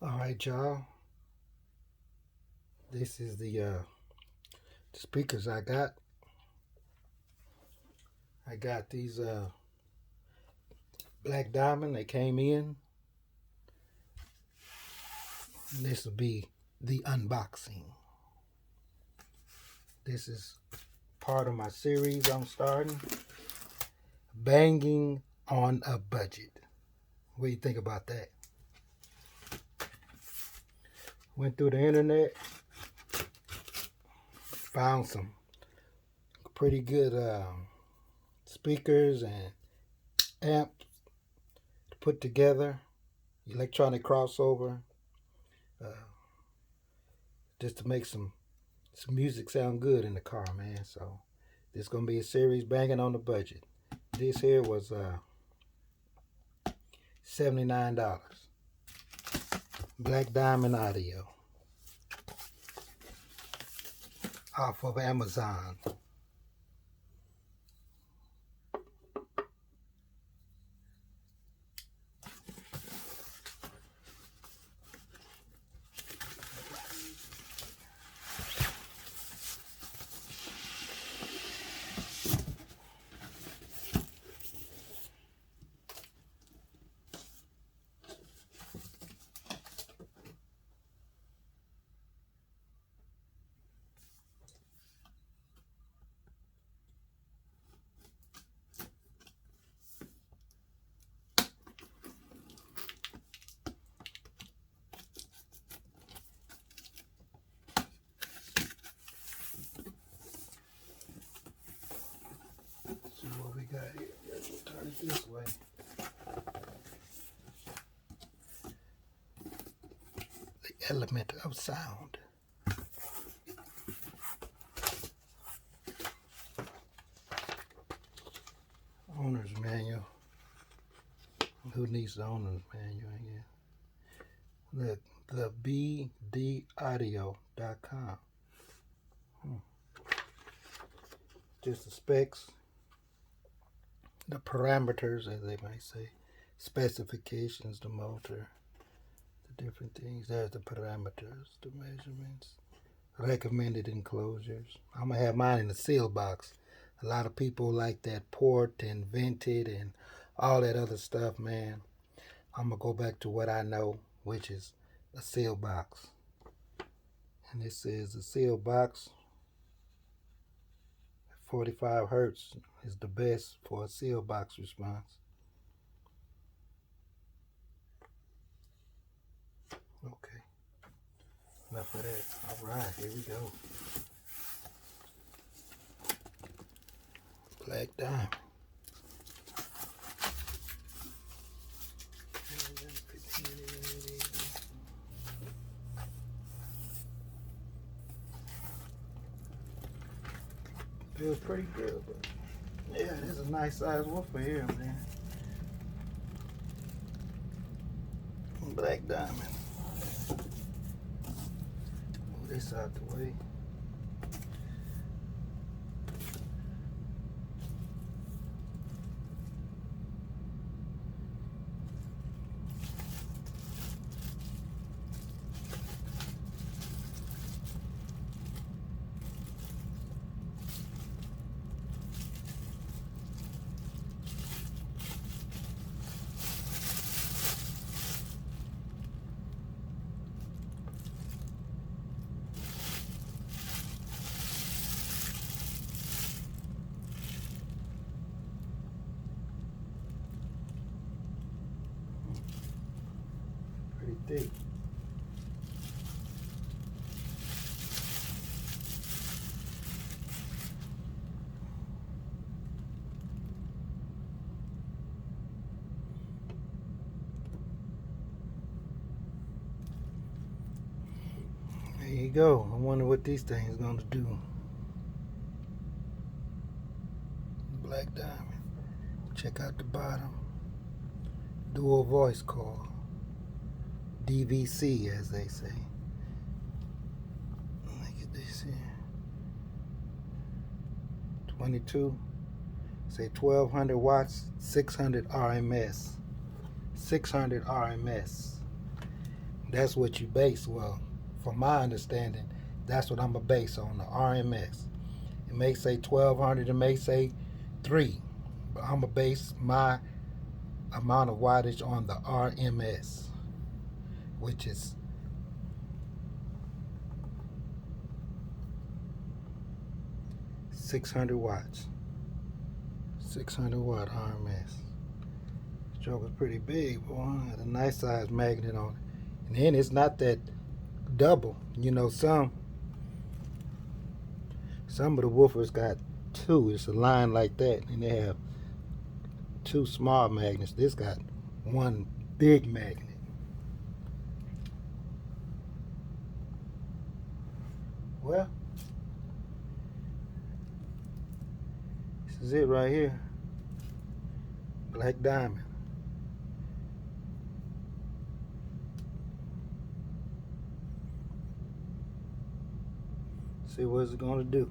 All right, y'all. This is the speakers I got. I got these Black Diamond. They came in. And this will be the unboxing. This is part of my series I'm starting. Banging on a budget. What do you think about that? Went through the internet, found some pretty good speakers and amps to put together. Electronic crossover, uh, just to make some music sound good in the car, man. So this gonna be a series banging on the budget. This here was $79. Black Diamond Audio off of Amazon. Let's see what we got here. Let's turn it this way. The element of sound. Owner's manual. Who needs the owner's manual again? The bdaudio.com. Just the specs, the parameters, as they might say, specifications, the motor, the different things. There's the parameters, the measurements, recommended enclosures. I'm going to have mine in the seal box. A lot of people like that port and vented and all that other stuff, man. I'm going to go back to what I know, which is a seal box. And this is a seal box. 45 hertz is the best for a seal box response. Okay, enough of that. All right, here we go. Black Diamond. Feels pretty good, but yeah, this is a nice size woofer here, man. Black Diamond. Move this out the way. Pretty thick. There you go. I wonder what these things gonna do. Black Diamond. Check out the bottom. Dual voice call. DVC, as they say. Look at this here. 22. Say 1200 watts, 600 RMS. 600 RMS. that's what you base. Well, from my understanding, that's what I'm going to base on, the RMS. It may say 1200, it may say 3, but I'm going to base my amount of wattage on the RMS, which is 600 watts. 600 watt RMS. This joker's pretty big, boy. Had a nice size magnet on it. And then it's not that double. You know, some of the woofers got 2. It's a line like that, and they have 2 small magnets. This got 1 big magnet. Well, this is it right here. Black diamond. See what it's gonna do.